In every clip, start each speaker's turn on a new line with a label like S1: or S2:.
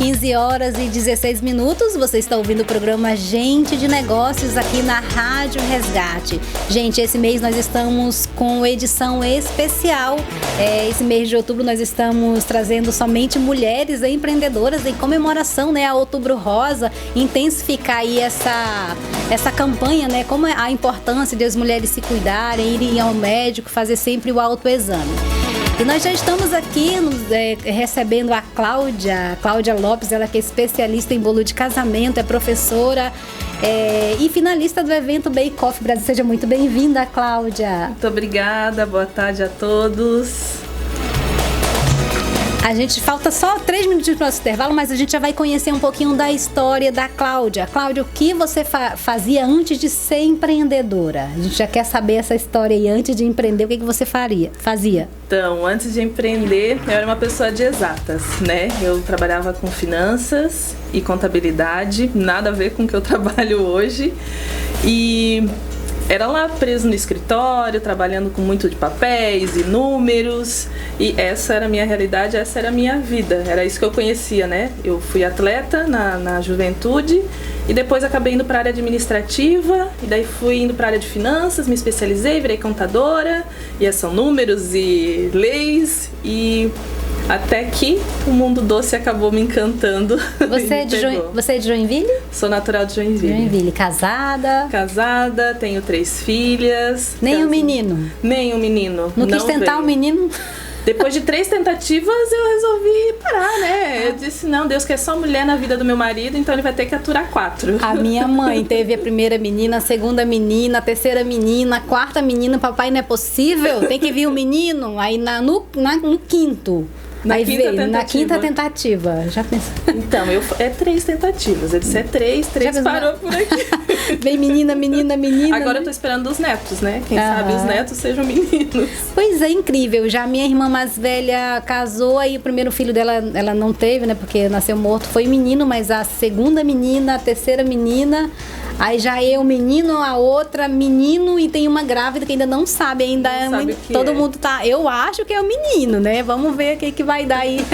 S1: 15 horas e 16 minutos. Você está ouvindo o programa Gente de Negócios aqui na Rádio Resgate. Gente, esse mês nós estamos com edição especial. Esse mês de outubro nós estamos trazendo somente mulheres empreendedoras em comemoração, né, a Outubro Rosa. Intensificar aí essa campanha, né, como a importância de as mulheres se cuidarem, irem ao médico, fazer sempre o autoexame. E nós já estamos aqui recebendo a Cláudia Lopes, ela que é especialista em bolo de casamento, é professora e finalista do evento Bake Off Brasil. Seja muito bem-vinda, Cláudia.
S2: Muito obrigada, boa tarde a todos.
S1: A gente falta só 3 minutos para o nosso intervalo, mas a gente já vai conhecer um pouquinho da história da Cláudia. Cláudia, o que você fazia antes de ser empreendedora? A gente já quer saber essa história aí. Antes de empreender, o que você fazia?
S2: Então, antes de empreender, eu era uma pessoa de exatas, né? Eu trabalhava com finanças e contabilidade, nada a ver com o que eu trabalho hoje. E era lá preso no escritório, trabalhando com muito de papéis e números, e essa era a minha realidade, essa era a minha vida, era isso que eu conhecia, né? Eu fui atleta na juventude e depois acabei indo para a área administrativa, e daí fui indo para a área de finanças, me especializei, virei contadora, e são números e leis, e até que o mundo doce acabou me encantando.
S1: Você é de Joinville?
S2: Sou natural de Joinville.
S1: Joinville. Casada?
S2: Casada, tenho 3 filhas.
S1: Nem um menino?
S2: Nem um menino.
S1: Não quis tentar um menino?
S2: Depois de 3 tentativas, eu resolvi parar, né? Eu disse, não, Deus quer só mulher na vida do meu marido, então ele vai ter que aturar 4.
S1: A minha mãe teve a primeira menina, a segunda menina, a terceira menina, a quarta menina. Papai, não é possível? Tem que vir um menino. Aí no quinto. Na quinta tentativa. Já pensou?
S2: Então, é 3 tentativas. Eu disse, 3 parou por aqui.
S1: Vem menina.
S2: Agora, né? Eu tô esperando os netos, né? Quem sabe os netos sejam meninos.
S1: Pois é, incrível. Já a minha irmã mais velha casou, aí o primeiro filho dela, ela não teve, né? Porque nasceu morto, foi menino, mas a segunda menina, a terceira menina, aí já eu menino, a outra menino, e tem uma grávida que ainda não sabe ainda.
S2: Não sabe
S1: todo mundo tá, eu acho que é o menino, né? Vamos ver o que vai dar aí.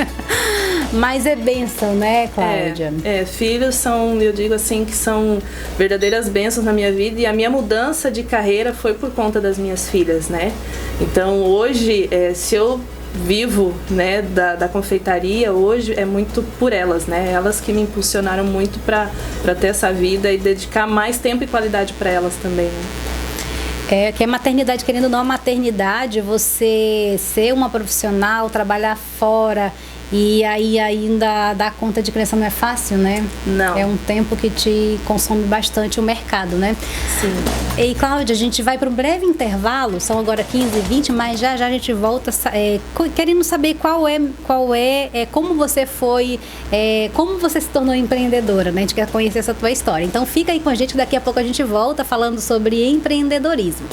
S1: Mas é bênção, né, Cláudia?
S2: Filhos são, eu digo assim, que são verdadeiras bênçãos na minha vida, e a minha mudança de carreira foi por conta das minhas filhas, né? Então hoje, se eu vivo, né, da confeitaria hoje, é muito por elas, né? Elas que me impulsionaram muito para ter essa vida e dedicar mais tempo e qualidade para elas também, né?
S1: Que a maternidade, querendo ou não, a maternidade, você ser uma profissional, trabalhar fora e aí ainda dar conta de criança não é fácil, né?
S2: Não.
S1: É um tempo que te consome bastante o mercado, né?
S2: Sim.
S1: E Cláudia, a gente vai para um breve intervalo, são agora 15h20, mas já a gente volta querendo saber como você foi, como você se tornou empreendedora, né? A gente quer conhecer essa tua história. Então fica aí com a gente, daqui a pouco a gente volta falando sobre empreendedorismo.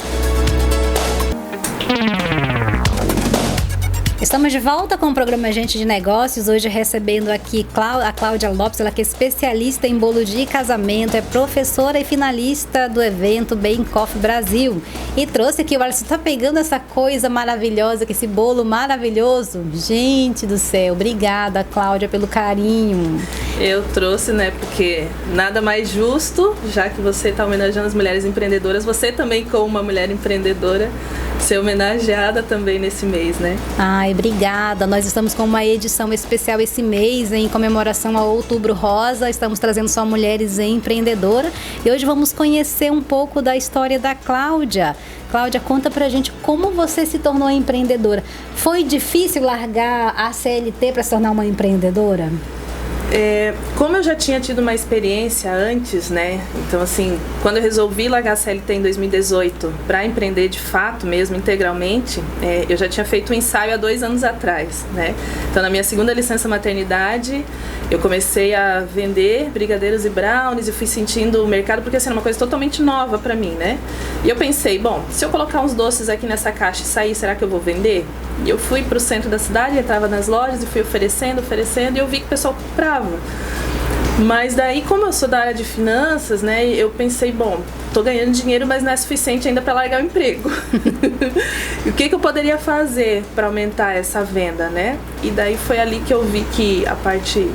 S1: Estamos de volta com o programa Gente de Negócios, hoje recebendo aqui a Cláudia Lopes, ela que é especialista em bolo de casamento, é professora e finalista do evento Bake Off Brasil. E trouxe aqui, olha, você está pegando essa coisa maravilhosa, esse bolo maravilhoso. Gente do céu, obrigada, Cláudia, pelo carinho.
S2: Eu trouxe, né, porque nada mais justo, já que você está homenageando as mulheres empreendedoras, você também, como uma mulher empreendedora, ser homenageada também nesse mês, né?
S1: Ai, obrigada. Nós estamos com uma edição especial esse mês em comemoração ao Outubro Rosa. Estamos trazendo só mulheres empreendedoras. E hoje vamos conhecer um pouco da história da Cláudia. Cláudia, conta pra gente como você se tornou empreendedora. Foi difícil largar a CLT para se tornar uma empreendedora?
S2: Como eu já tinha tido uma experiência antes, né? Então, assim, quando eu resolvi largar a CLT em 2018 para empreender de fato mesmo, integralmente, eu já tinha feito um ensaio há 2 anos atrás, né? Então, na minha segunda licença maternidade, eu comecei a vender brigadeiros e brownies e fui sentindo o mercado, porque assim, era uma coisa totalmente nova para mim, né? E eu pensei, bom, se eu colocar uns doces aqui nessa caixa e sair, será que eu vou vender? E eu fui pro centro da cidade, entrava nas lojas e fui oferecendo, e eu vi que o pessoal comprava. Mas daí, como eu sou da área de finanças, né, eu pensei, bom, tô ganhando dinheiro, mas não é suficiente ainda para largar o emprego. E o que eu poderia fazer para aumentar essa venda, né? E daí foi ali que eu vi que a parte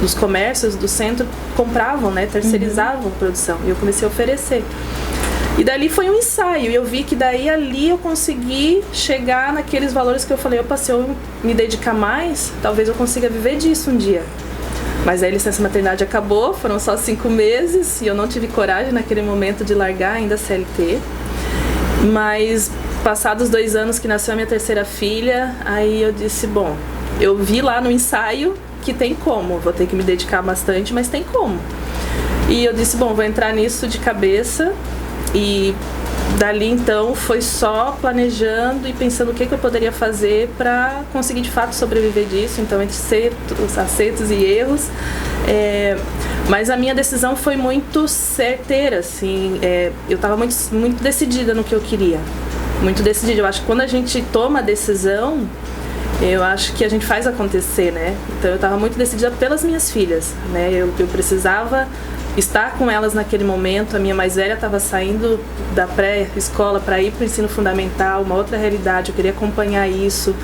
S2: os comércios do centro compravam, né, terceirizavam a produção. E eu comecei a oferecer. E dali foi um ensaio, e eu vi que daí ali eu consegui chegar naqueles valores que eu falei, opa, se eu me dedicar mais, talvez eu consiga viver disso um dia. Mas aí a licença maternidade acabou, foram só 5 meses, e eu não tive coragem naquele momento de largar ainda a CLT. Mas passados 2 anos que nasceu a minha terceira filha, aí eu disse, bom, eu vi lá no ensaio que tem como, vou ter que me dedicar bastante, mas tem como. E eu disse, bom, vou entrar nisso de cabeça. E dali então foi só planejando e pensando o que eu poderia fazer para conseguir de fato sobreviver disso. Então, entre acertos e erros. Mas a minha decisão foi muito certeira, assim. Eu estava muito decidida no que eu queria. Muito decidida. Eu acho que quando a gente toma a decisão, eu acho que a gente faz acontecer, né? Então eu estava muito decidida pelas minhas filhas, né? Eu precisava estar com elas naquele momento. A minha mais velha estava saindo da pré-escola para ir para o ensino fundamental, uma outra realidade, eu queria acompanhar isso,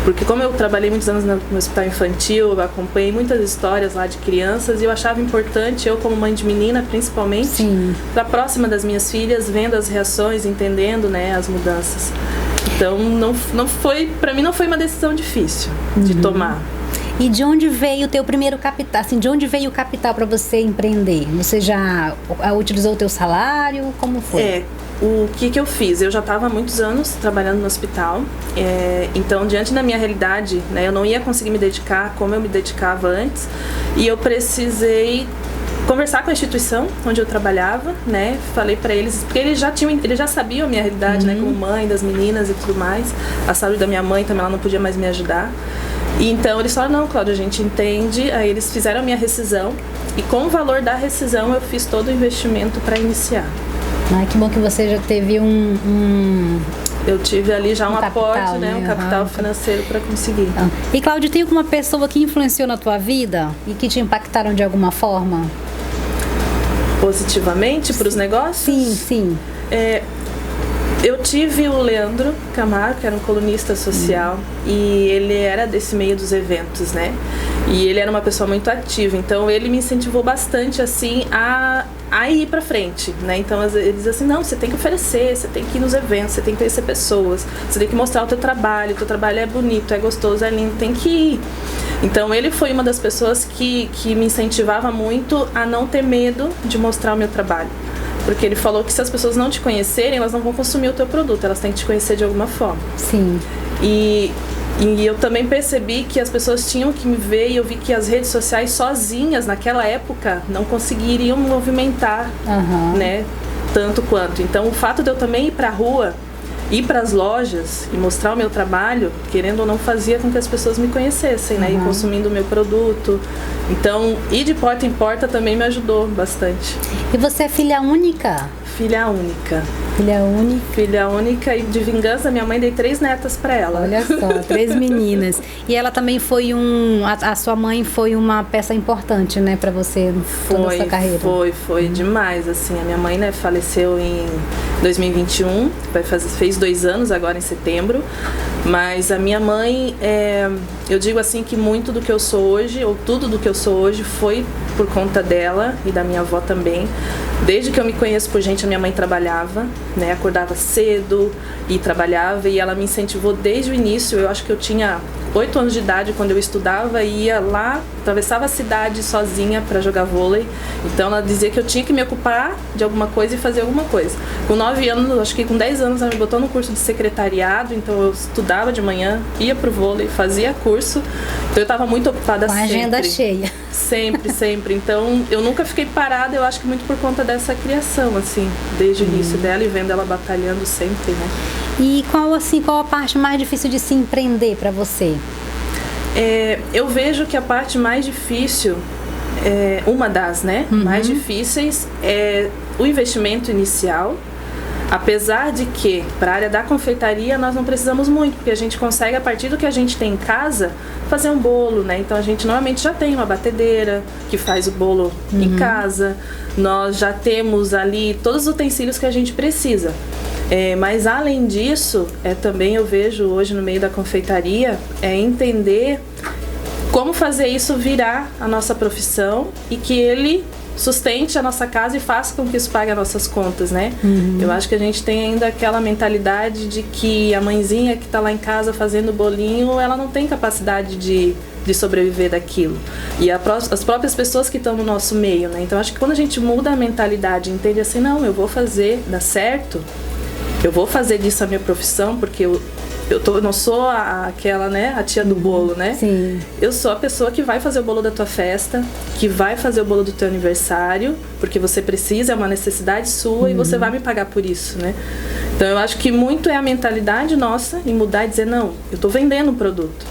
S2: porque como eu trabalhei muitos anos no hospital infantil, eu acompanhei muitas histórias lá de crianças e eu achava importante, eu como mãe de menina principalmente, estar próxima das minhas filhas, vendo as reações, entendendo, né, as mudanças. Então não foi, para mim não foi uma decisão difícil de tomar.
S1: E de onde veio o teu primeiro capital? Assim, de onde veio o capital para você empreender? Você já utilizou o teu salário? Como foi?
S2: O que eu fiz? Eu já estava há muitos anos trabalhando no hospital. Então, diante da minha realidade, né, eu não ia conseguir me dedicar como eu me dedicava antes. E eu precisei conversar com a instituição onde eu trabalhava, né? Falei para eles, porque eles já sabiam a minha realidade, né, como mãe das meninas e tudo mais. A saúde da minha mãe também, ela não podia mais me ajudar. E então eles falaram, não, Cláudia, a gente entende. Aí eles fizeram a minha rescisão e com o valor da rescisão eu fiz todo o investimento para iniciar.
S1: Ai, que bom que você já teve
S2: eu tive ali já um aporte,
S1: capital,
S2: né? Um capital financeiro para conseguir.
S1: E Cláudia, tem alguma pessoa que influenciou na tua vida e que te impactaram de alguma forma?
S2: Positivamente para os negócios?
S1: Sim.
S2: Eu tive o Leandro Camargo, que era um colunista social, e ele era desse meio dos eventos, né? E ele era uma pessoa muito ativa, então ele me incentivou bastante, assim, a ir pra frente, né? Então ele diz assim, não, você tem que oferecer, você tem que ir nos eventos, você tem que conhecer pessoas, você tem que mostrar o teu trabalho é bonito, é gostoso, é lindo, tem que ir. Então ele foi uma das pessoas que me incentivava muito a não ter medo de mostrar o meu trabalho. Porque ele falou que se as pessoas não te conhecerem, elas não vão consumir o teu produto, elas têm que te conhecer de alguma forma.
S1: Sim.
S2: E eu também percebi que as pessoas tinham que me ver, e eu vi que as redes sociais sozinhas, naquela época, não conseguiriam movimentar, né, tanto quanto. Então o fato de eu também ir para a rua, ir para as lojas e mostrar o meu trabalho, querendo ou não, fazia com que as pessoas me conhecessem, né, e consumindo o meu produto. Então, ir de porta em porta também me ajudou bastante.
S1: E você é filha única?
S2: Filha única.
S1: Filha única.
S2: Filha única, e de vingança minha mãe dei 3 netas para ela.
S1: Olha só, 3 meninas. E ela também foi a sua mãe foi uma peça importante, né, para você toda essa carreira.
S2: Foi demais, assim. A minha mãe, né, faleceu em 2021, fez 2 anos agora em setembro. Mas a minha mãe, eu digo assim que muito do que eu sou hoje, ou tudo do que eu sou hoje, foi por conta dela e da minha avó também. Desde que eu me conheço por gente, a minha mãe trabalhava, né? Acordava cedo e trabalhava, e ela me incentivou desde o início. Eu acho que eu tinha 8 anos de idade quando eu estudava, e ia lá, atravessava a cidade sozinha para jogar vôlei. Então ela dizia que eu tinha que me ocupar de alguma coisa e fazer alguma coisa. Com 9 anos, acho que com 10 anos, ela me botou no curso de secretariado, então eu estudava de manhã, ia pro vôlei, fazia curso. Então eu estava muito ocupada sempre.
S1: Com a agenda cheia.
S2: Sempre. Então eu nunca fiquei parada, eu acho que muito por conta dessa criação, assim, desde o início dela, e vendo ela batalhando sempre, né?
S1: E qual a parte mais difícil de se empreender para você?
S2: Eu vejo que a parte mais difícil, uma das, né, mais difíceis, é o investimento inicial. Apesar de que, para a área da confeitaria, nós não precisamos muito, porque a gente consegue, a partir do que a gente tem em casa, fazer um bolo, né? Então a gente normalmente já tem uma batedeira que faz o bolo em casa, nós já temos ali todos os utensílios que a gente precisa. Mas além disso, também eu vejo hoje no meio da confeitaria, entender como fazer isso virar a nossa profissão e que ele sustente a nossa casa e faça com que isso pague as nossas contas, né? Eu acho que a gente tem ainda aquela mentalidade de que a mãezinha que está lá em casa fazendo bolinho, ela não tem capacidade de sobreviver daquilo. E as próprias pessoas que estão no nosso meio, né? Então acho que quando a gente muda a mentalidade, entende assim, não, eu vou fazer, dá certo, eu vou fazer disso a minha profissão, porque eu não sou aquela, né, a tia do bolo, né?
S1: Sim.
S2: Eu sou a pessoa que vai fazer o bolo da tua festa, que vai fazer o bolo do teu aniversário, porque você precisa, é uma necessidade sua e você vai me pagar por isso, né? Então eu acho que muito é a mentalidade nossa em mudar e dizer, não, eu tô vendendo um produto.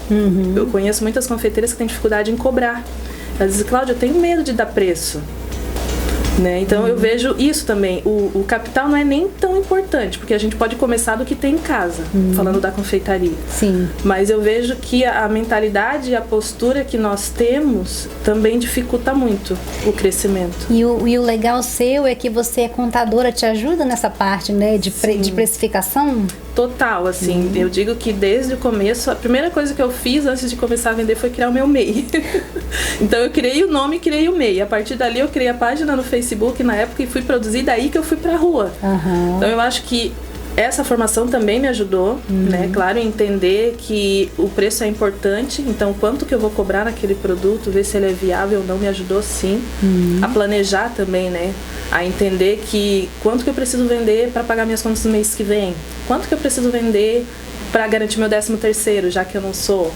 S2: Eu conheço muitas confeiteiras que têm dificuldade em cobrar. Elas dizem, Cláudia, eu tenho medo de dar preço. Né? Então eu vejo isso também. O capital não é nem tão importante, porque a gente pode começar do que tem em casa, falando da confeitaria.
S1: Sim.
S2: Mas eu vejo que a mentalidade e a postura que nós temos também dificulta muito o crescimento.
S1: E o legal seu é que você é contadora, te ajuda nessa parte, né, de precificação?
S2: Total, assim, eu digo que desde o começo, a primeira coisa que eu fiz antes de começar a vender foi criar o meu MEI. Então eu criei o nome e criei o MEI. A partir dali eu criei a página no Facebook na época e fui produzir, daí que eu fui pra rua. Então eu acho que essa formação também me ajudou, né? Claro, entender que o preço é importante, então quanto que eu vou cobrar naquele produto, ver se ele é viável ou não, me ajudou sim. A planejar também, né? A entender que quanto que eu preciso vender para pagar minhas contas no mês que vem, quanto que eu preciso vender para garantir meu 13º, já que eu não sou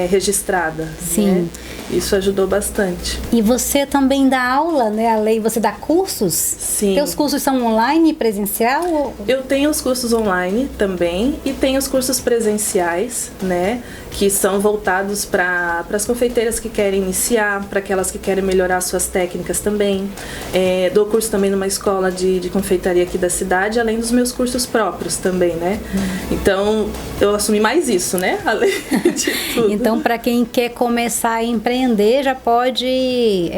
S2: registrada.
S1: Sim.
S2: Né? Isso ajudou bastante.
S1: E você também dá aula, né? Além, você dá cursos?
S2: Sim.
S1: Teus cursos são online e presencial?
S2: Eu tenho os cursos online também e tenho os cursos presenciais, né? Que são voltados para as confeiteiras que querem iniciar, para aquelas que querem melhorar suas técnicas também. Dou curso também numa escola de confeitaria aqui da cidade, além dos meus cursos próprios também, né? Então, eu assumi mais isso, né? Além de tudo.
S1: Então, para quem quer começar a empreender, já pode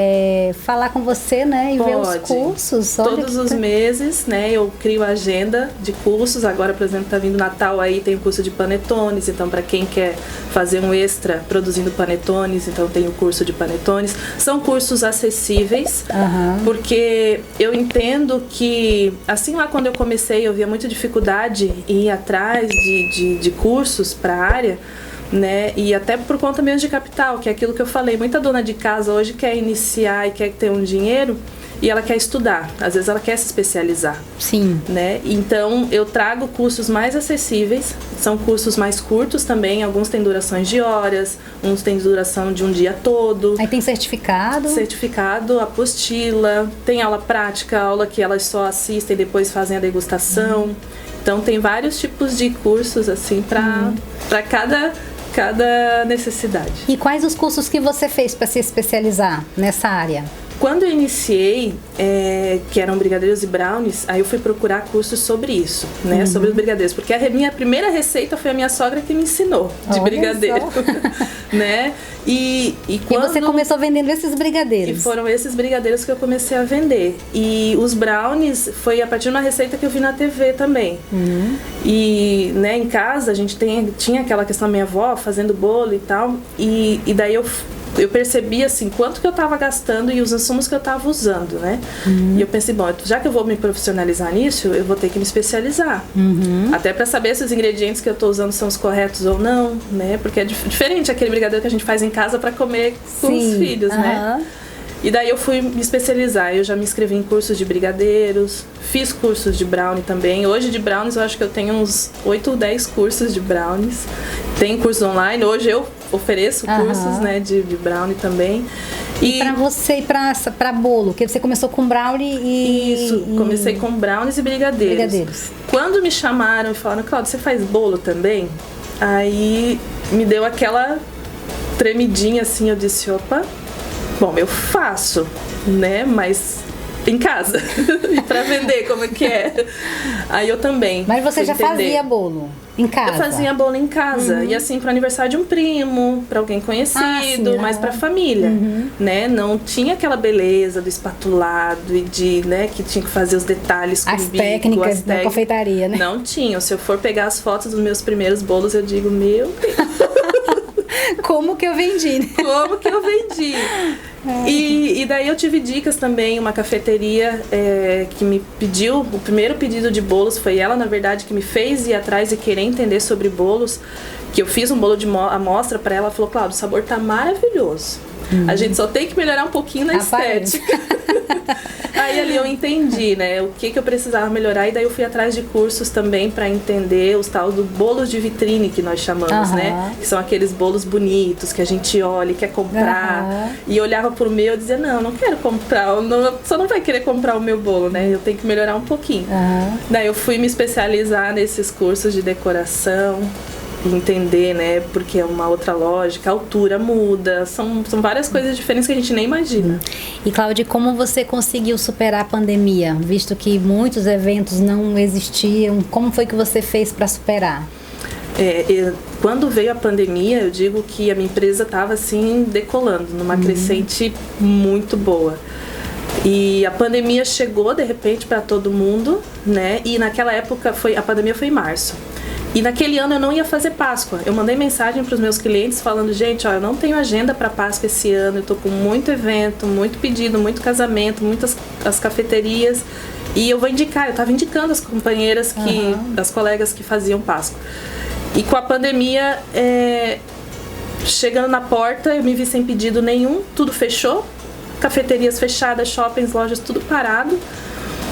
S1: falar com você, né? E ver os cursos. Olha,
S2: todos os meses, né? Eu crio a agenda de cursos. Agora, por exemplo, tá vindo Natal aí, tem o curso de panetones. Então, para quem quer fazer um extra produzindo panetones, então tem o curso de panetones. São cursos acessíveis, porque eu entendo que, assim lá quando eu comecei, eu via muita dificuldade em ir atrás de cursos para a área, né? E até por conta mesmo de capital, que é aquilo que eu falei, muita dona de casa hoje quer iniciar e quer ter um dinheiro e ela quer estudar, às vezes ela quer se especializar.
S1: Sim.
S2: Né? Então eu trago cursos mais acessíveis, são cursos mais curtos também, alguns têm durações de horas, uns têm duração de um dia todo.
S1: Aí tem certificado?
S2: Certificado, apostila, tem aula prática, aula que elas só assistem e depois fazem a degustação. Então tem vários tipos de cursos assim para cada necessidade.
S1: E quais os cursos que você fez para se especializar nessa área?
S2: Quando eu iniciei, que eram brigadeiros e brownies, aí eu fui procurar cursos sobre isso, né? Sobre os brigadeiros. Porque a minha primeira receita foi a minha sogra que me ensinou de brigadeiro. Né? E
S1: você começou vendendo esses brigadeiros?
S2: E foram esses brigadeiros que eu comecei a vender. E os brownies foi a partir de uma receita que eu vi na TV também. E, né, em casa a gente tinha aquela questão da minha avó fazendo bolo e tal. E daí eu percebi assim quanto que eu estava gastando e os insumos que eu estava usando, né? E eu pensei, bom, já que eu vou me profissionalizar nisso, eu vou ter que me especializar. Até para saber se os ingredientes que eu estou usando são os corretos ou não, né? Porque é diferente aquele brigadeiro que a gente faz em casa para comer com os filhos, né? E daí eu fui me especializar, eu já me inscrevi em cursos de brigadeiros, fiz cursos de brownie também. Hoje de brownies eu acho que eu tenho uns 8 ou 10 cursos de brownies. Tem cursos online, hoje eu ofereço cursos, né, de brownie também.
S1: E para você e para bolo, que você começou com brownie e...
S2: comecei com brownies e brigadeiros. Quando me chamaram e falaram, Cláudia, você faz bolo também? Aí me deu aquela tremidinha assim, eu disse, opa, bom, eu faço, né, mas em casa, e para vender, como é que é? Aí eu também.
S1: Mas você já fazia bolo em casa? Eu
S2: fazia bolo em casa, e assim, para aniversário de um primo, para alguém conhecido, mas para família, né? Não tinha aquela beleza do espatulado e de, né, que tinha que fazer os detalhes com
S1: as técnicas da confeitaria, né?
S2: Não tinha. Se eu for pegar as fotos dos meus primeiros bolos, eu digo, meu Deus.
S1: Como que eu vendi, né?
S2: Como que eu vendi? E daí eu tive dicas também, uma cafeteria que me pediu, o primeiro pedido de bolos foi ela, na verdade, que me fez ir atrás e querer entender sobre bolos, que eu fiz um bolo de amostra para ela, falou, Cláudia, o sabor tá maravilhoso. A gente só tem que melhorar um pouquinho na estética. Aí ali eu entendi, né, o que eu precisava melhorar, e daí eu fui atrás de cursos também para entender os tal dos bolos de vitrine que nós chamamos, né? Que são aqueles bolos bonitos que a gente olha e quer comprar. E eu olhava pro meu e dizia, não quero comprar, só não vai querer comprar o meu bolo, né? Eu tenho que melhorar um pouquinho. Daí eu fui me especializar nesses cursos de decoração, entender, né, porque é uma outra lógica, a altura muda, são várias coisas diferentes que a gente nem imagina.
S1: E Cláudia, como você conseguiu superar a pandemia, visto que muitos eventos não existiam, como foi que você fez para superar?
S2: Quando veio a pandemia, eu digo que a minha empresa estava assim decolando, numa crescente muito boa. E a pandemia chegou de repente para todo mundo, né? E naquela época a pandemia foi em março. E naquele ano eu não ia fazer Páscoa. Eu mandei mensagem para os meus clientes falando, gente, ó, eu não tenho agenda para Páscoa esse ano, eu tô com muito evento, muito pedido, muito casamento, muitas as cafeterias. E eu vou indicar, eu estava indicando as companheiras, as colegas que faziam Páscoa. E com a pandemia, chegando na porta, eu me vi sem pedido nenhum, tudo fechou. Cafeterias fechadas, shoppings, lojas, tudo parado.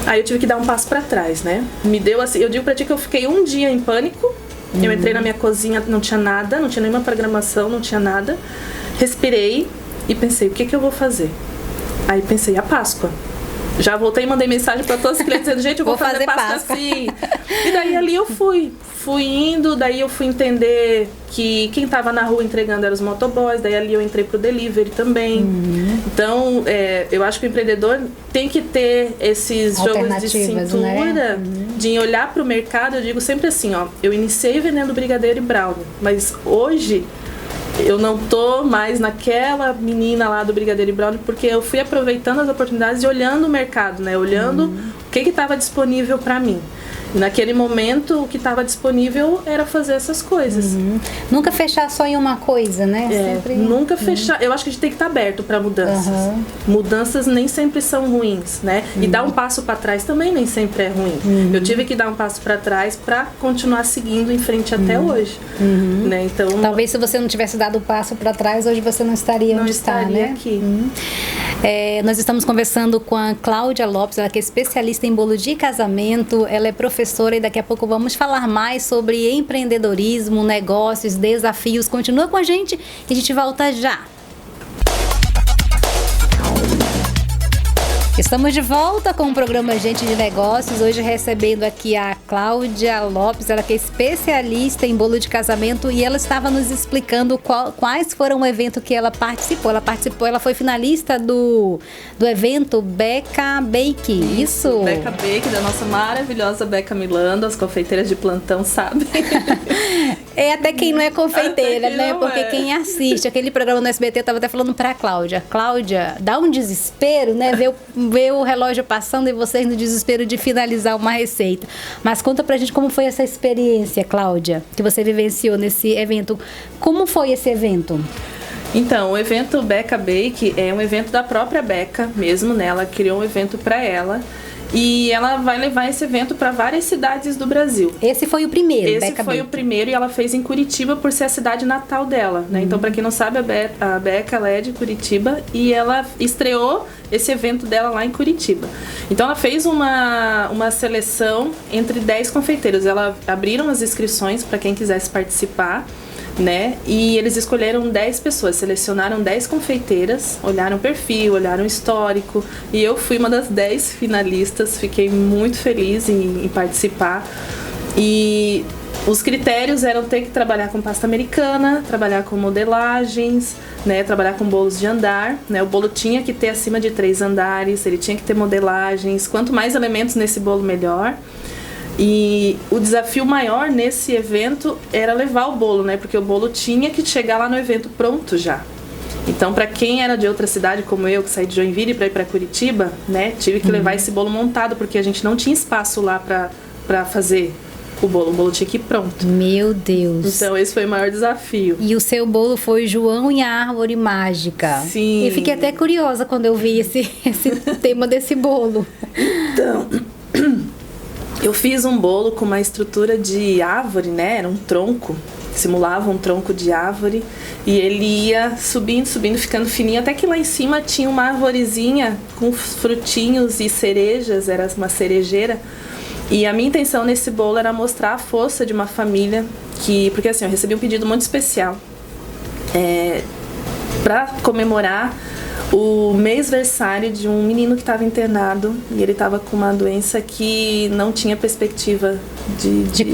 S2: Aí eu tive que dar um passo pra trás, né? Me deu assim, eu digo pra ti que eu fiquei um dia em pânico. Eu entrei na minha cozinha, não tinha nada, não tinha nenhuma programação, não tinha nada. Respirei e pensei, o que eu vou fazer? Aí pensei, a Páscoa. Já voltei e mandei mensagem pra todos os clientes dizendo, gente, eu vou fazer Páscoa sim. E daí ali eu fui indo, daí eu fui entender que quem estava na rua entregando eram os motoboys, daí ali eu entrei pro delivery também. Então, eu acho que o empreendedor tem que ter esses jogos de cintura, né? De olhar pro mercado. Eu digo sempre assim, ó, eu iniciei vendendo brigadeiro e brownie, mas hoje eu não tô mais naquela menina lá do brigadeiro e brownie, porque eu fui aproveitando as oportunidades e olhando o mercado, né? Olhando o que estava disponível para mim. E naquele momento, o que estava disponível era fazer essas coisas.
S1: Nunca fechar só em uma coisa, né?
S2: Sempre... Nunca fechar. Eu acho que a gente tem que estar aberto para mudanças. Mudanças nem sempre são ruins, né? E dar um passo para trás também nem sempre é ruim. Eu tive que dar um passo para trás para continuar seguindo em frente até hoje. Né? Então,
S1: talvez se você não tivesse dado o passo para trás, hoje você não estaria onde está, né?
S2: Aqui.
S1: Nós estamos conversando com a Cláudia Lopes, ela que é especialista em bolo de casamento, ela é professora e daqui a pouco vamos falar mais sobre empreendedorismo, negócios, desafios. Continua com a gente e a gente volta já. Estamos de volta com o programa Gente de Negócios, hoje recebendo aqui a Cláudia Lopes, ela que é especialista em bolo de casamento e ela estava nos explicando quais foram o evento que ela participou. Ela foi finalista do evento Beca Bake, isso?
S2: Beca Bake, da nossa maravilhosa Beca Milando, as confeiteiras de plantão sabem.
S1: Até quem não é confeiteira, né? Porque quem assiste aquele programa no SBT, eu estava até falando pra Cláudia, dá um desespero, né? Ver o relógio passando e vocês no desespero de finalizar uma receita. Mas conta pra gente como foi essa experiência, Cláudia, que você vivenciou nesse evento. Como foi esse evento?
S2: Então, o evento Beca Bake é um evento da própria Beca mesmo, né? Ela criou um evento para ela. E ela vai levar esse evento para várias cidades do Brasil.
S1: Esse foi o primeiro,
S2: Esse Beca foi Bake. O primeiro e ela fez em Curitiba por ser a cidade natal dela, né? Então, para quem não sabe, a Beca ela é de Curitiba e ela estreou esse evento dela lá em Curitiba. Então, ela fez uma seleção entre 10 confeiteiros. Ela abriram as inscrições para quem quisesse participar, né? E eles escolheram 10 pessoas, selecionaram 10 confeiteiras, olharam o perfil, olharam o histórico, e eu fui uma das 10 finalistas, fiquei muito feliz em participar. E os critérios eram ter que trabalhar com pasta americana, trabalhar com modelagens, né? Trabalhar com bolos de andar, né? O bolo tinha que ter acima de 3 andares, ele tinha que ter modelagens, quanto mais elementos nesse bolo, melhor. E o desafio maior nesse evento era levar o bolo, né? Porque o bolo tinha que chegar lá no evento pronto já. Então, para quem era de outra cidade, como eu, que saí de Joinville para ir para Curitiba, né? Tive que levar esse bolo montado, porque a gente não tinha espaço lá para fazer o bolo tinha que ir pronto.
S1: Meu Deus.
S2: Então esse foi o maior desafio.
S1: E o seu bolo foi João e a Árvore Mágica.
S2: Sim.
S1: E fiquei até curiosa quando eu vi esse tema desse bolo.
S2: Então, eu fiz um bolo com uma estrutura de árvore, né? Era um tronco, simulava um tronco de árvore. E ele ia subindo, ficando fininho, até que lá em cima tinha uma arvorezinha com frutinhos e cerejas, era uma cerejeira. E a minha intenção nesse bolo era mostrar a força de uma família porque assim, eu recebi um pedido muito especial para comemorar o mêsversário de um menino que estava internado e ele estava com uma doença que não tinha perspectiva de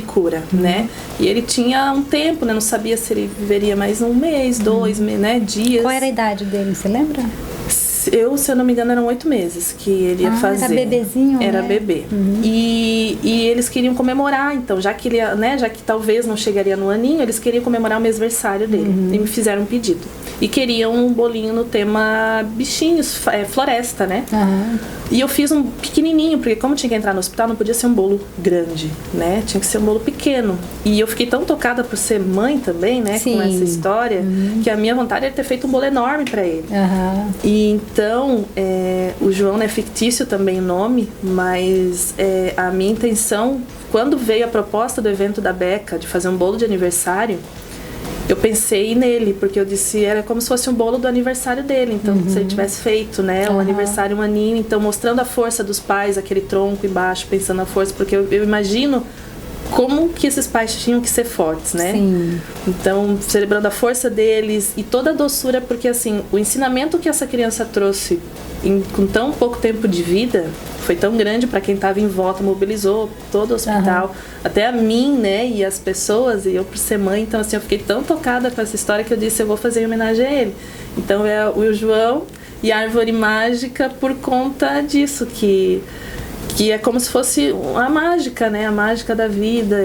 S2: cura, né? E ele tinha um tempo, né? Não sabia se ele viveria mais um mês, 2 né? Dias.
S1: Qual era a idade dele, você lembra?
S2: Se eu não me engano, eram 8 meses que ele ia fazer.
S1: Era bebezinho,
S2: Era
S1: né?
S2: bebê. E eles queriam comemorar, então, já que ele, né, já que talvez não chegaria no aninho, eles queriam comemorar o mêsversário dele. E me fizeram um pedido. E queriam um bolinho no tema bichinhos, floresta, né? E eu fiz um pequenininho, porque como tinha que entrar no hospital, não podia ser um bolo grande, né? Tinha que ser um bolo pequeno. E eu fiquei tão tocada por ser mãe também, né?
S1: Sim.
S2: Com essa história, que a minha vontade era ter feito um bolo enorme para ele. E então, o João é fictício também o nome, mas a minha intenção, quando veio a proposta do evento da Beca de fazer um bolo de aniversário, eu pensei nele, porque eu disse, era como se fosse um bolo do aniversário dele. Então, se ele tivesse feito, né, um aniversário, um aninho, então mostrando a força dos pais, aquele tronco embaixo, pensando na força, porque eu imagino como que esses pais tinham que ser fortes, né?
S1: Sim.
S2: Então, celebrando a força deles e toda a doçura, porque assim, o ensinamento que essa criança trouxe com tão pouco tempo de vida foi tão grande para quem estava em volta, mobilizou todo o hospital, até a mim, né, e as pessoas, e eu por ser mãe, então assim, eu fiquei tão tocada com essa história que eu disse, eu vou fazer em homenagem a ele. Então é o João e a Árvore Mágica por conta disso, que é como se fosse a mágica, né? A mágica da vida,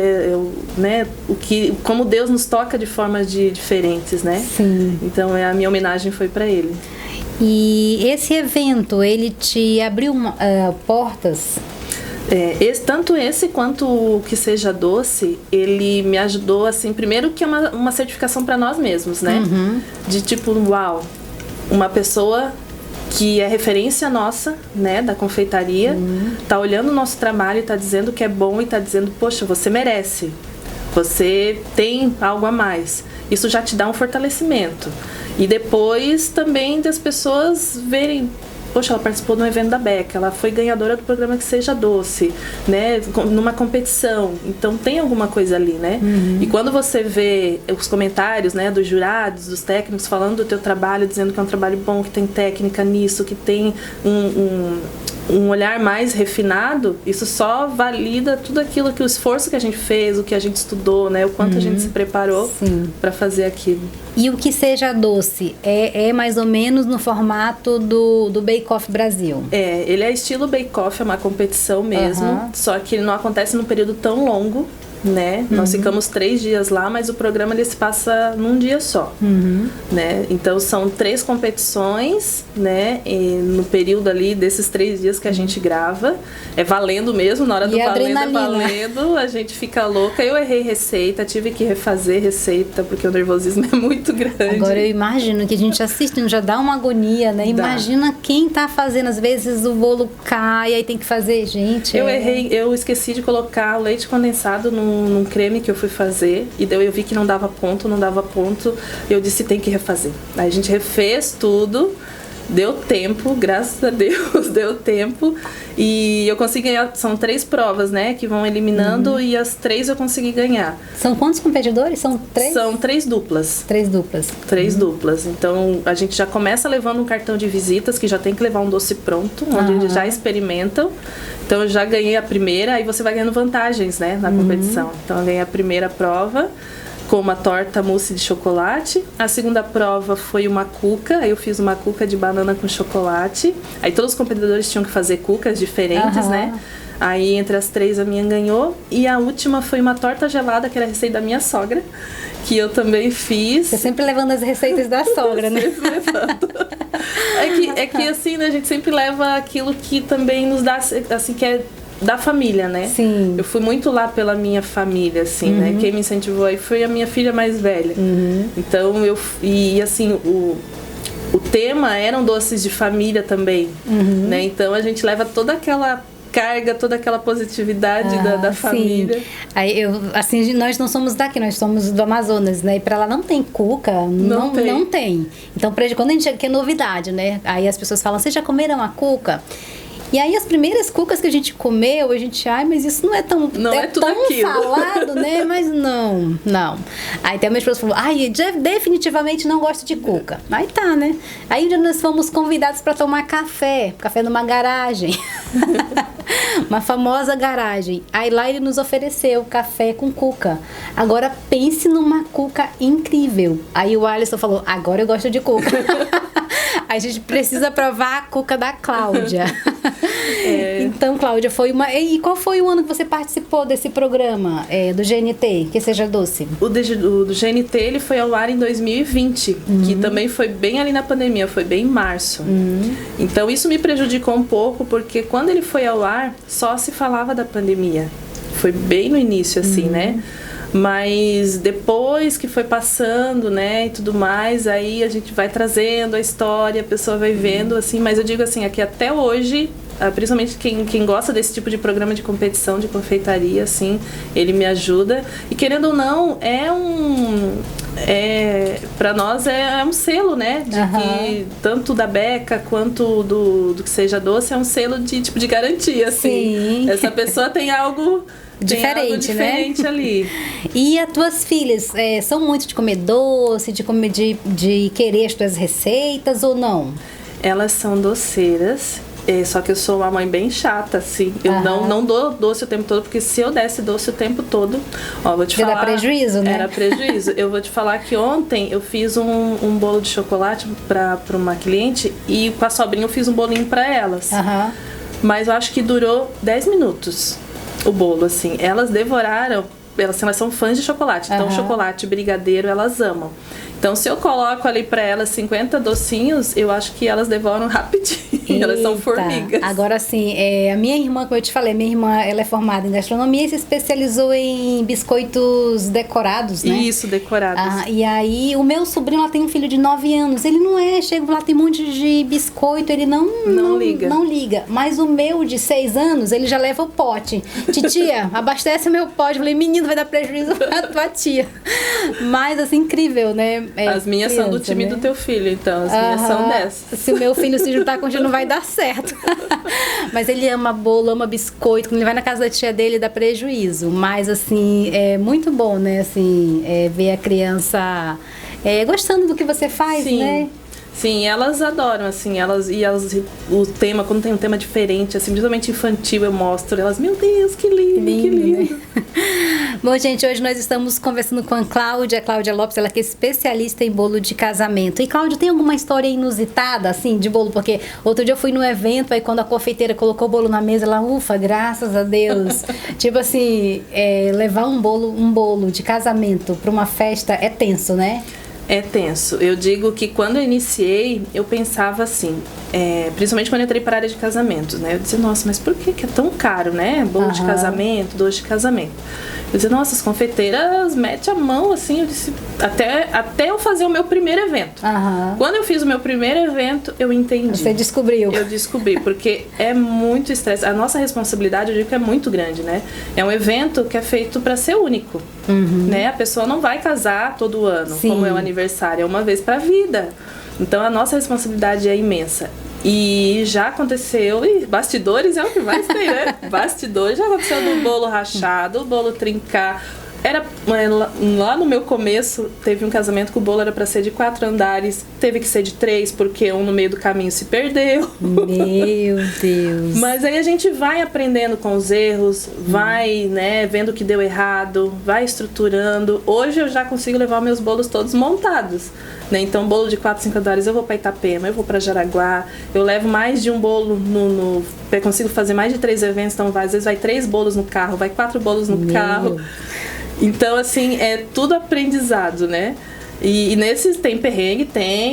S2: né? Como Deus nos toca de formas diferentes, né?
S1: Sim.
S2: Então a minha homenagem foi para ele.
S1: E esse evento, ele te abriu portas?
S2: Tanto esse quanto o Que Seja Doce, ele me ajudou, assim, primeiro que é uma certificação para nós mesmos, né? De tipo, uau, uma pessoa que é referência nossa, né, da confeitaria, tá olhando o nosso trabalho e tá dizendo que é bom e tá dizendo, poxa, você merece, você tem algo a mais. Isso já te dá um fortalecimento. E depois também das pessoas verem, poxa, ela participou de um evento da Beca, ela foi ganhadora do programa Que Seja Doce, né, numa competição, então tem alguma coisa ali, né? E quando você vê os comentários, né, dos jurados, dos técnicos falando do teu trabalho, dizendo que é um trabalho bom, que tem técnica nisso, que tem um olhar mais refinado, isso só valida tudo aquilo que o esforço que a gente fez, o que a gente estudou, né, o quanto a gente se preparou para fazer aquilo.
S1: E o Que Seja Doce é mais ou menos no formato do Bake Off Brasil?
S2: Ele é estilo Bake Off, é uma competição mesmo, só que ele não acontece num período tão longo, né? Nós ficamos 3 dias lá, mas o programa ele se passa num dia só, né? Então são 3 competições, né? E no período ali desses 3 dias que a gente grava, é valendo mesmo, na hora do valendo, valendo, a gente fica louca. Eu errei receita, tive que refazer receita, porque o nervosismo é muito grande.
S1: Agora eu imagino que a gente assistindo já dá uma agonia, né? Imagina quem tá fazendo, às vezes o bolo cai, aí tem que fazer, gente.
S2: Eu esqueci de colocar o leite condensado num creme que eu fui fazer, e daí eu vi que não dava ponto, eu disse, tem que refazer. Aí a gente refez tudo, deu tempo, graças a Deus, deu tempo, e eu consegui ganhar. São 3 provas, né, que vão eliminando, e as 3 eu consegui ganhar.
S1: São quantos competidores? São 3?
S2: São 3 duplas.
S1: 3 duplas.
S2: 3 duplas. Então, a gente já começa levando um cartão de visitas, que já tem que levar um doce pronto, onde eles já experimentam. Então, eu já ganhei a primeira, aí você vai ganhando vantagens, né, na competição. Então, eu ganhei a primeira prova com uma torta mousse de chocolate. A segunda prova foi uma cuca, aí eu fiz uma cuca de banana com chocolate. Aí todos os competidores tinham que fazer cucas diferentes, né? Aí entre as 3 a minha ganhou. E a última foi uma torta gelada, que era a receita da minha sogra, que eu também fiz.
S1: Você sempre levando as receitas da sogra, né?
S2: Sempre levando. É que assim, né, a gente sempre leva aquilo que também nos dá, assim, que é da família, né?
S1: Sim.
S2: Eu fui muito lá pela minha família, assim, né? Quem me incentivou aí foi a minha filha mais velha. Então, assim, o tema eram doces de família também, né? Então, a gente leva toda aquela carga, toda aquela positividade da família.
S1: Aí assim, nós não somos daqui, nós somos do Amazonas, né? E pra lá não tem cuca, não tem. Então, quando a gente chega, que é novidade, né? Aí as pessoas falam, vocês já comeram a cuca? E aí as primeiras cucas que a gente comeu, a gente, mas isso não é tão,
S2: tudo
S1: tão
S2: aquilo.
S1: falado, né? Mas não. Aí até a minha esposa falou, definitivamente não gosto de cuca. Aí tá, né? Aí nós fomos convidados para tomar café numa garagem. Uma famosa garagem. Aí lá ele nos ofereceu café com cuca. Agora pense numa cuca incrível. Aí o Alisson falou, agora eu gosto de cuca. A gente precisa provar a cuca da Cláudia. Então, Cláudia, E qual foi o ano que você participou desse programa do GNT, Que Seja Doce?
S2: O do GNT, ele foi ao ar em 2020, que também foi bem ali na pandemia, foi bem em março. Então, isso me prejudicou um pouco, porque quando ele foi ao ar, só se falava da pandemia. Foi bem no início, assim, né? Mas depois que foi passando, né, e tudo mais, aí a gente vai trazendo a história, a pessoa vai vendo, assim, mas eu digo assim, aqui até hoje, principalmente quem gosta desse tipo de programa de competição, de confeitaria, assim, ele me ajuda. E querendo ou não, para nós é um selo, né, de que tanto da Beca quanto do Que Seja Doce é um selo de tipo de garantia, assim.
S1: Sim.
S2: Essa pessoa tem algo
S1: diferente,
S2: né? Ali.
S1: E as tuas filhas são muito de comer doce, de querer as tuas receitas ou não?
S2: Elas são doceiras, só que eu sou uma mãe bem chata, assim. Eu não dou doce o tempo todo, porque se eu desse doce o tempo todo, vou te falar...
S1: Era prejuízo, né?
S2: Era prejuízo. Eu vou te falar que ontem eu fiz um bolo de chocolate para uma cliente e com a sobrinha eu fiz um bolinho para elas. Mas eu acho que durou 10 minutos. O bolo, assim, elas devoraram, elas são fãs de chocolate, então chocolate, brigadeiro, elas amam. Então, se eu coloco ali pra elas 50 docinhos, eu acho que elas devoram rapidinho.
S1: Eita.
S2: Elas são formigas.
S1: Agora, assim, a minha irmã, como eu te falei, ela é formada em gastronomia e se especializou em biscoitos decorados, né?
S2: Isso, decorados.
S1: E aí, o meu sobrinho, lá tem um filho de 9 anos. Ele não chega lá, tem um monte de biscoito, ele não liga. Não liga. Mas o meu, de 6 anos, ele já leva o pote. Titia, abastece o meu pote. Eu falei, menino, vai dar prejuízo pra tua tia. Mas, assim, incrível, né?
S2: As minhas são do time, né, do teu filho, então. As minhas são dessas.
S1: Se o meu filho se juntar com o não vai dar certo. Mas ele ama bolo, ama biscoito. Quando ele vai na casa da tia dele, dá prejuízo. Mas, assim, é muito bom, né? Assim, ver a criança gostando do que você faz, né?
S2: Sim, elas adoram, assim, o tema, quando tem um tema diferente, assim, principalmente infantil, eu mostro, elas, meu Deus, que lindo, que lindo.
S1: Né? Bom, gente, hoje nós estamos conversando com a Cláudia Lopes, ela que é especialista em bolo de casamento. E, Cláudia, tem alguma história inusitada, assim, de bolo? Porque outro dia eu fui num evento, aí quando a confeiteira colocou o bolo na mesa, ela, ufa, graças a Deus. Tipo assim, levar um bolo de casamento para uma festa é tenso, né?
S2: É tenso. Eu digo que quando eu iniciei, eu pensava assim, principalmente quando eu entrei para a área de casamentos, né? Eu dizia, nossa, mas por que é tão caro, né? Bolo de casamento, doce de casamento. Eu dizia, nossa, as confeiteiras metem a mão, assim, eu disse, até eu fazer o meu primeiro evento. Quando eu fiz o meu primeiro evento, eu entendi.
S1: Você descobriu.
S2: Eu descobri, porque é muito estresse. A nossa responsabilidade, eu digo que é muito grande, né? É um evento que é feito para ser único, né? A pessoa não vai casar todo ano, como é o aniversário, é uma vez para a vida. Então, a nossa responsabilidade é imensa. E já aconteceu, e bastidores é o que mais tem, né? Bastidores já aconteceu do bolo rachado, o bolo trincar. Lá no meu começo, teve um casamento que o bolo era para ser de 4 andares, teve que ser de 3, porque um no meio do caminho se perdeu.
S1: Meu Deus!
S2: Mas aí a gente vai aprendendo com os erros, vai, né, vendo o que deu errado, vai estruturando. Hoje eu já consigo levar meus bolos todos montados, né? Então, bolo de 4, 5 andares, eu vou para Itapema, eu vou para Jaraguá, eu levo mais de um bolo eu consigo fazer mais de 3 eventos, então às vezes vai 3 bolos no carro, vai 4 bolos no carro. Então, assim, é tudo aprendizado, né? E nesses tem perrengue,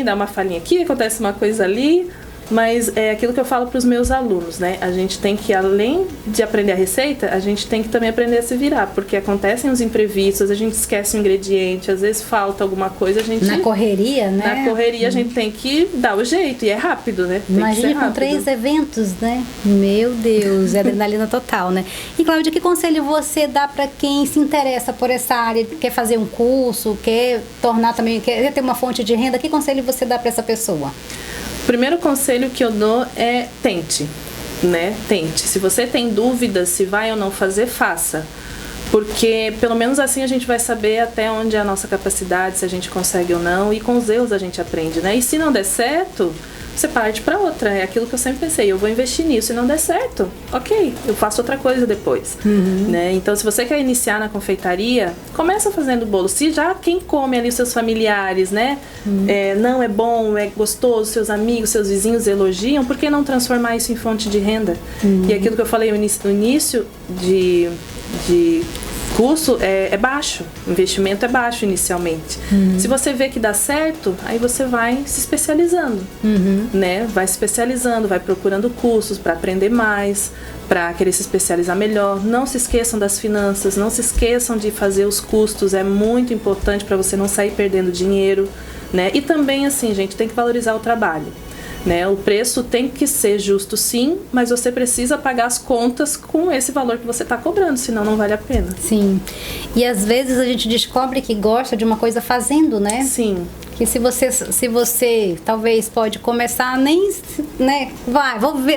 S2: dá uma falhinha aqui, acontece uma coisa ali. Mas é aquilo que eu falo para os meus alunos, né? A gente tem que, além de aprender a receita, a gente tem que também aprender a se virar, porque acontecem os imprevistos, a gente esquece um ingrediente, às vezes falta alguma coisa, a gente...
S1: Na correria, né?
S2: Na correria a gente tem que dar o jeito, e é rápido, né?
S1: Imagina com 3 eventos, né? Meu Deus, é adrenalina total, né? E Cláudia, que conselho você dá para quem se interessa por essa área, quer fazer um curso, quer tornar também, quer ter uma fonte de renda? Que conselho você dá para essa pessoa?
S2: O primeiro conselho que eu dou é tente, né? Tente. Se você tem dúvidas se vai ou não fazer, faça. Porque pelo menos assim a gente vai saber até onde é a nossa capacidade, se a gente consegue ou não, e com os erros a gente aprende, né? E se não der certo, você parte para outra. É aquilo que eu sempre pensei, eu vou investir nisso. Se não der certo, ok, eu faço outra coisa depois. Né? Então, se você quer iniciar na confeitaria, começa fazendo bolo. Se já quem come ali os seus familiares, né? Não é bom, é gostoso, seus amigos, seus vizinhos elogiam, por que não transformar isso em fonte de renda? E aquilo que eu falei no início de custo é baixo, o investimento é baixo inicialmente. Se você vê que dá certo, aí você vai se especializando, né? Vai se especializando, vai procurando cursos para aprender mais, para querer se especializar melhor. Não se esqueçam das finanças, não se esqueçam de fazer os custos, é muito importante para você não sair perdendo dinheiro, né? E também, assim, gente, tem que valorizar o trabalho. Né? O preço tem que ser justo, sim, mas você precisa pagar as contas com esse valor que você está cobrando, senão não vale a pena.
S1: Sim. E às vezes a gente descobre que gosta de uma coisa fazendo, né?
S2: Sim.
S1: Que se você talvez pode começar nem, né,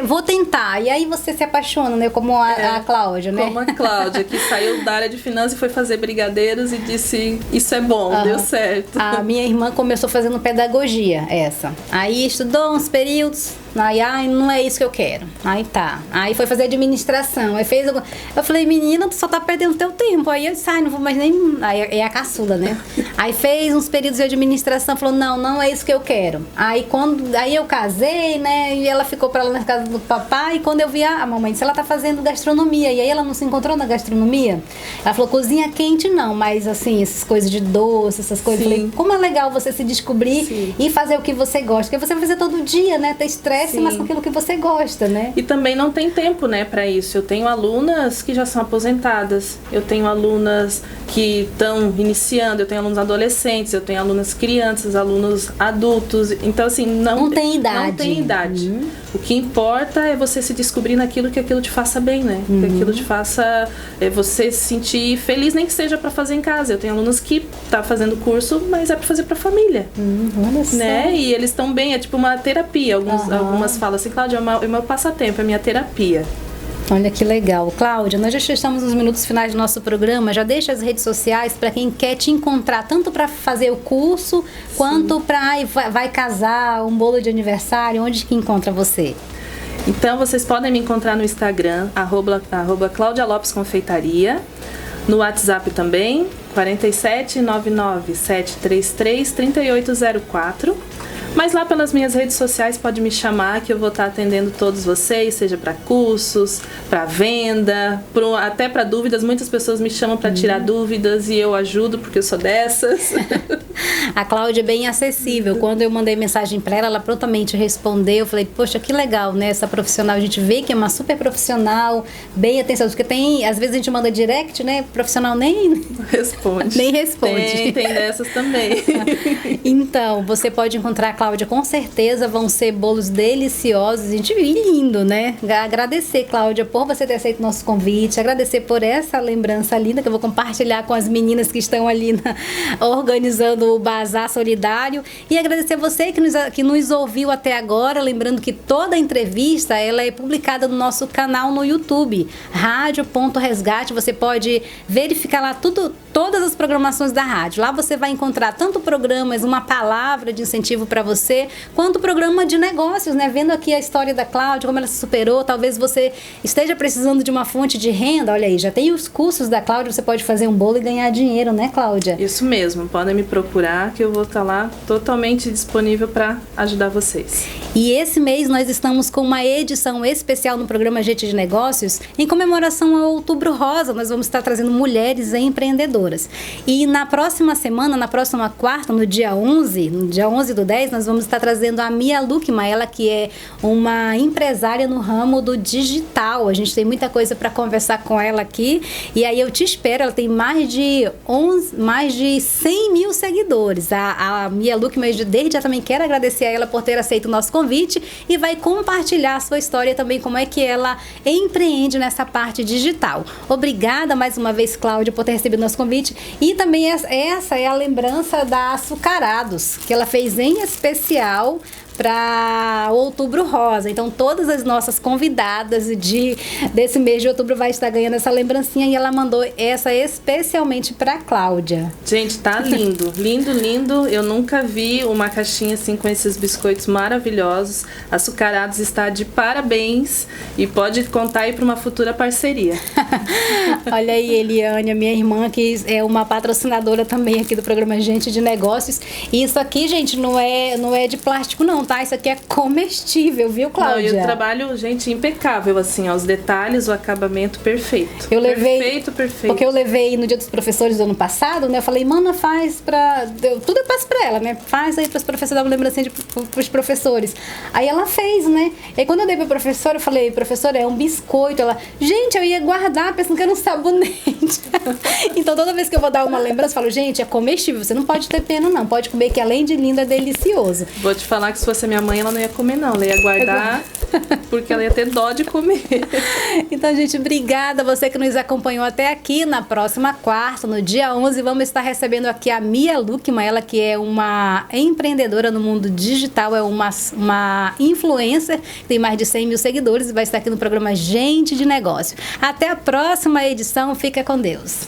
S1: vou tentar, e aí você se apaixona, né, como a Cláudia, né?
S2: Como a Cláudia, que saiu da área de finanças e foi fazer brigadeiros e disse, isso é bom, deu certo.
S1: A minha irmã começou fazendo pedagogia, aí estudou uns períodos, aí não é isso que eu quero, aí foi fazer administração, aí fez, eu falei, menina, tu só tá perdendo teu tempo, aí eu disse, não vou mais nem, aí é a caçula, né? Aí fez uns períodos de administração, falou, não é isso que eu quero. Aí eu casei, né, e ela ficou pra lá na casa do papai, e quando eu vi, a mamãe disse, ela tá fazendo gastronomia, e aí ela não se encontrou na gastronomia? Ela falou, cozinha quente não, mas assim, essas coisas de doce, essas coisas, eu falei, como é legal você se descobrir e fazer o que você gosta, porque você vai fazer todo dia, né, ter estresse, mas com aquilo que você gosta, né?
S2: E também não tem tempo, né, pra isso. Eu tenho alunas que já são aposentadas, eu tenho alunas que estão iniciando, eu tenho alunos adolescentes, eu tenho alunas crianças, alunos adultos, então assim, não tem idade. Não tem idade. O que importa é você se descobrir naquilo que aquilo te faça bem, né? Que aquilo te faça você se sentir feliz, nem que seja para fazer em casa. Eu tenho alunos que tá fazendo curso, mas é para fazer para família.
S1: Olha só.
S2: Né? E eles estão bem, é tipo uma terapia. Algumas falam assim, Cláudia, é o meu passatempo, é a minha terapia.
S1: Olha que legal. Cláudia, nós já estamos nos minutos finais do nosso programa. Já deixa as redes sociais para quem quer te encontrar, tanto para fazer o curso, quanto para vai casar, um bolo de aniversário, onde que encontra você?
S2: Então, vocês podem me encontrar no Instagram, @ Cláudia Lopes Confeitaria, no WhatsApp também, 47997333804. Mas lá pelas minhas redes sociais pode me chamar que eu vou estar atendendo todos vocês, seja para cursos, para venda, até para dúvidas. Muitas pessoas me chamam para tirar dúvidas e eu ajudo porque eu sou dessas.
S1: A Cláudia é bem acessível. Quando eu mandei mensagem para ela prontamente respondeu. Eu falei, poxa, que legal, né? Essa profissional, a gente vê que é uma super profissional, bem atenciosa. Porque às vezes a gente manda direct, né? O profissional nem responde. Nem responde.
S2: Tem dessas também.
S1: Então, você pode encontrar a Cláudia, com certeza vão ser bolos deliciosos, gente, e lindo, né? Agradecer, Cláudia, por você ter aceito o nosso convite, agradecer por essa lembrança linda que eu vou compartilhar com as meninas que estão ali organizando o Bazar Solidário, e agradecer você que nos ouviu até agora, lembrando que toda a entrevista ela é publicada no nosso canal no YouTube, Rádio.Resgate. Você pode verificar lá todas as programações da rádio. Lá você vai encontrar tanto programas, uma palavra de incentivo para você, quanto programa de negócios, né? Vendo aqui a história da Cláudia, como ela se superou, talvez você esteja precisando de uma fonte de renda, olha aí, já tem os cursos da Cláudia, você pode fazer um bolo e ganhar dinheiro, né, Cláudia?
S2: Isso mesmo, podem me procurar que eu vou estar lá totalmente disponível para ajudar vocês.
S1: E esse mês nós estamos com uma edição especial no programa Gente de Negócios, em comemoração ao Outubro Rosa. Nós vamos estar trazendo mulheres empreendedoras. seguidoras. E na próxima semana, na próxima quarta, no dia 11/10, nós vamos estar trazendo a Mia Lukman, ela que é uma empresária no ramo do digital. A gente tem muita coisa para conversar com ela aqui. E aí eu te espero, ela tem mais de 100 mil seguidores. A Mia Lukman, desde já também quero agradecer a ela por ter aceito o nosso convite e vai compartilhar a sua história também, como é que ela empreende nessa parte digital. Obrigada mais uma vez, Cláudia, por ter recebido nosso convite. E também essa é a lembrança da Açucarados, que ela fez em especial para o Outubro Rosa. Então, todas as nossas convidadas desse mês de outubro vai estar ganhando essa lembrancinha e ela mandou essa especialmente para Cláudia.
S2: Gente, tá lindo, lindo, lindo. Eu nunca vi uma caixinha assim com esses biscoitos maravilhosos. Açucarados está de parabéns e pode contar aí para uma futura parceria.
S1: Olha aí, Eliane, a minha irmã, que é uma patrocinadora também aqui do programa Gente de Negócios. E isso aqui, gente, não é de plástico, não, tá? Isso aqui é comestível, viu, Cláudia?
S2: Não, e o trabalho, gente, impecável, assim, ó, os detalhes, o acabamento perfeito.
S1: Eu levei,
S2: perfeito.
S1: Porque eu levei no Dia dos Professores do ano passado, né? Eu falei, mana, faz tudo eu passo pra ela, né? Faz aí pros professores, dar uma lembrancinha pros professores. Aí ela fez, né? E aí, quando eu dei pra professora, eu falei, professora, é um biscoito. Ela, gente, eu ia guardar, pensando que era um sabonete. Então, toda vez que eu vou dar uma lembrança, eu falo, gente, é comestível, você não pode ter pena, não. Pode comer, que além de lindo, é delicioso.
S2: Vou te falar que se fosse a minha mãe, ela não ia comer, não. Ela ia guardar, porque ela ia ter dó de comer.
S1: Então, gente, obrigada a você que nos acompanhou até aqui. Na próxima quarta, no dia 11, vamos estar recebendo aqui a Mia Lukman, ela que é uma empreendedora no mundo digital, é uma influencer, tem mais de 100 mil seguidores e vai estar aqui no programa Gente de Negócio. Até a próxima edição, fica com Deus.